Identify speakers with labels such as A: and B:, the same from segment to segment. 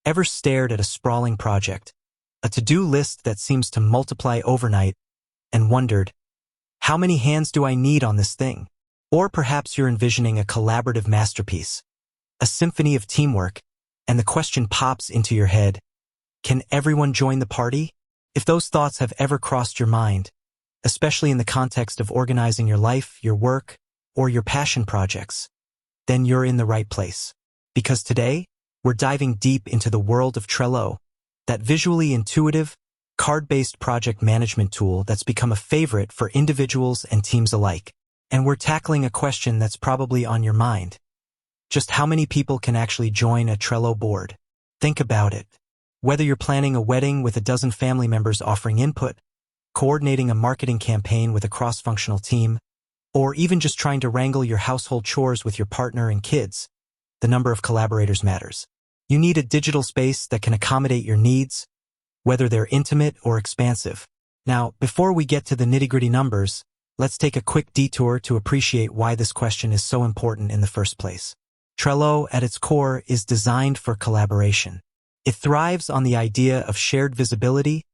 A: Ever stared at a sprawling project, a to-do list that seems to multiply overnight, and wondered, how many hands do I need on this thing? Or perhaps you're envisioning a collaborative masterpiece, a symphony of teamwork, and the question pops into your head, can everyone join the party? If those thoughts have ever crossed your mind, especially in the context of organizing your life, your work, or your passion projects, then you're in the right place. Because today, we're diving deep into the world of Trello, that visually intuitive, card-based project management tool that's become a favorite for individuals and teams alike. And we're tackling a question that's probably on your mind. Just how many people can actually join a Trello board? Think about it. Whether you're planning a wedding with a dozen family members offering input, coordinating a marketing campaign with a cross-functional team, or even just trying to wrangle your household chores with your partner and kids, the number of collaborators matters. You need a digital space that can accommodate your needs, whether they're intimate or expansive. Now, before we get to the nitty-gritty numbers, let's take a quick detour to appreciate why this question is so important in the first place. Trello, at its core, is designed for collaboration. It thrives on the idea of shared visibility,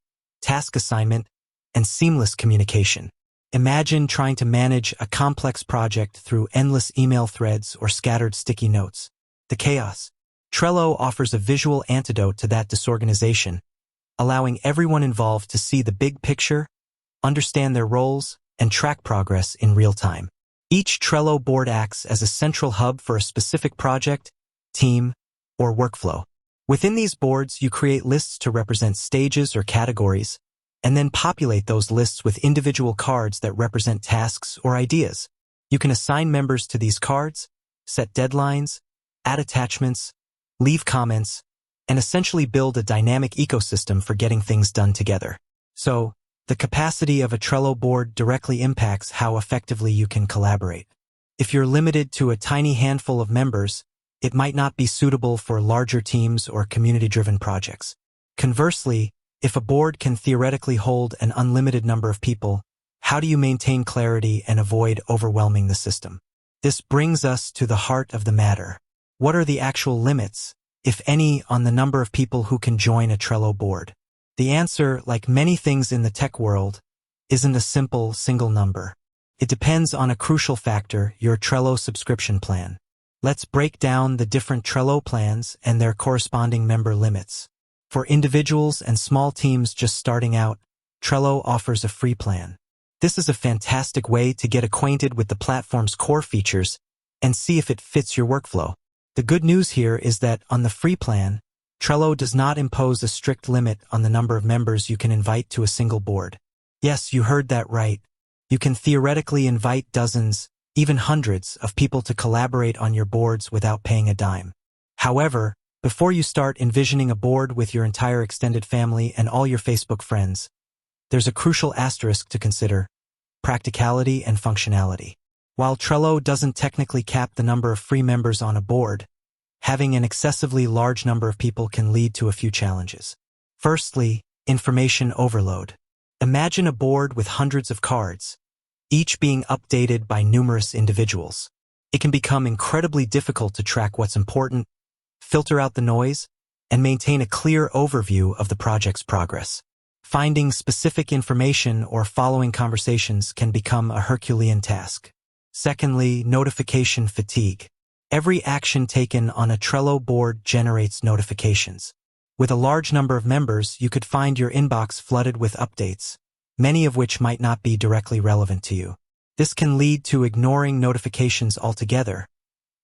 A: task assignment, and seamless communication. Imagine trying to manage a complex project through endless email threads or scattered sticky notes. The chaos. Trello offers a visual antidote to that disorganization, allowing everyone involved to see the big picture, understand their roles, and track progress in real time. Each Trello board acts as a central hub for a specific project, team, or workflow. Within these boards, you create lists to represent stages or categories, and then populate those lists with individual cards that represent tasks or ideas. You can assign members to these cards, set deadlines, add attachments, leave comments, and essentially build a dynamic ecosystem for getting things done together. So, the capacity of a Trello board directly impacts how effectively you can collaborate. If you're limited to a tiny handful of members, it might not be suitable for larger teams or community-driven projects. Conversely, if a board can theoretically hold an unlimited number of people, how do you maintain clarity and avoid overwhelming the system? This brings us to the heart of the matter. What are the actual limits, if any, on the number of people who can join a Trello board? The answer, like many things in the tech world, isn't a simple single number. It depends on a crucial factor, your Trello subscription plan. Let's break down the different Trello plans and their corresponding member limits. For individuals and small teams just starting out, Trello offers a free plan. This is a fantastic way to get acquainted with the platform's core features and see if it fits your workflow. The good news here is that on the free plan, Trello does not impose a strict limit on the number of members you can invite to a single board. Yes, you heard that right. You can theoretically invite dozens, even hundreds, of people to collaborate on your boards without paying a dime. However, before you start envisioning a board with your entire extended family and all your Facebook friends, there's a crucial asterisk to consider: practicality and functionality. While Trello doesn't technically cap the number of free members on a board, having an excessively large number of people can lead to a few challenges. Firstly, information overload. Imagine a board with hundreds of cards, each being updated by numerous individuals. It can become incredibly difficult to track what's important, filter out the noise, and maintain a clear overview of the project's progress. Finding specific information or following conversations can become a Herculean task. Secondly, notification fatigue. Every action taken on a Trello board generates notifications. With a large number of members, you could find your inbox flooded with updates, many of which might not be directly relevant to you. This can lead to ignoring notifications altogether,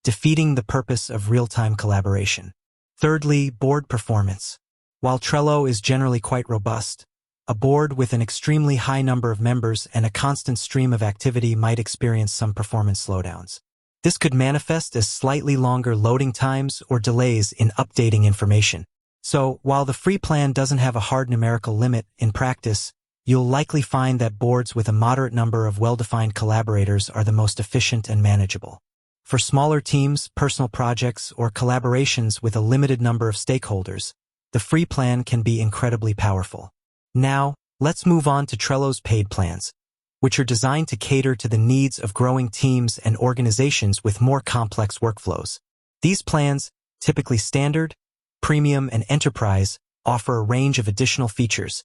A: defeating the purpose of real-time collaboration. Thirdly, board performance. While Trello is generally quite robust, a board with an extremely high number of members and a constant stream of activity might experience some performance slowdowns. This could manifest as slightly longer loading times or delays in updating information. So, while the free plan doesn't have a hard numerical limit, in practice, you'll likely find that boards with a moderate number of well-defined collaborators are the most efficient and manageable. For smaller teams, personal projects, or collaborations with a limited number of stakeholders, the free plan can be incredibly powerful. Now, let's move on to Trello's paid plans, which are designed to cater to the needs of growing teams and organizations with more complex workflows. These plans, typically standard, Premium, and Enterprise offer a range of additional features,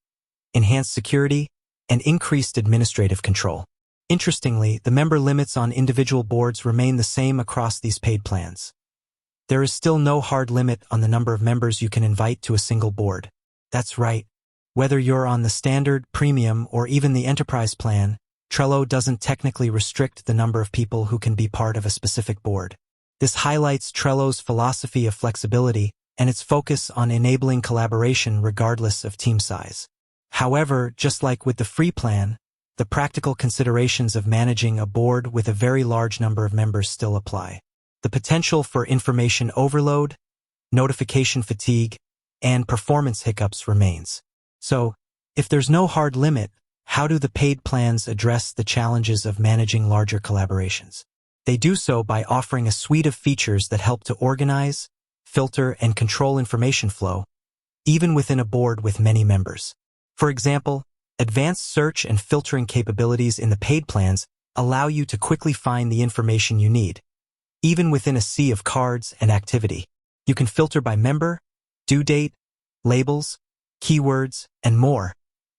A: enhanced security, and increased administrative control. Interestingly, the member limits on individual boards remain the same across these paid plans. There is still no hard limit on the number of members you can invite to a single board. That's right. Whether you're on the standard, premium, or even the enterprise plan, Trello doesn't technically restrict the number of people who can be part of a specific board. This highlights Trello's philosophy of flexibility and its focus on enabling collaboration regardless of team size. However, just like with the free plan, the practical considerations of managing a board with a very large number of members still apply. The potential for information overload, notification fatigue, and performance hiccups remains. So, if there's no hard limit, how do the paid plans address the challenges of managing larger collaborations? They do so by offering a suite of features that help to organize, filter, and control information flow, even within a board with many members. For example, advanced search and filtering capabilities in the paid plans allow you to quickly find the information you need. Even within a sea of cards and activity, you can filter by member, due date, labels, keywords, and more,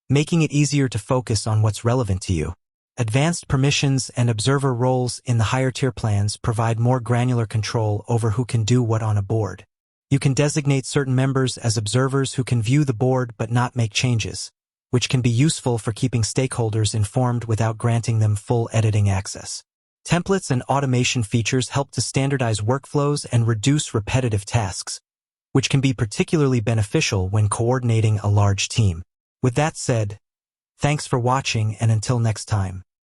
A: making it easier to focus on what's relevant to you. Advanced permissions and observer roles in the higher-tier plans provide more granular control over who can do what on a board. You can designate certain members as observers who can view the board but not make changes, which can be useful for keeping stakeholders informed without granting them full editing access. Templates and automation features help to standardize workflows and reduce repetitive tasks, which can be particularly beneficial when coordinating a large team. With that said, thanks for watching, and until next time.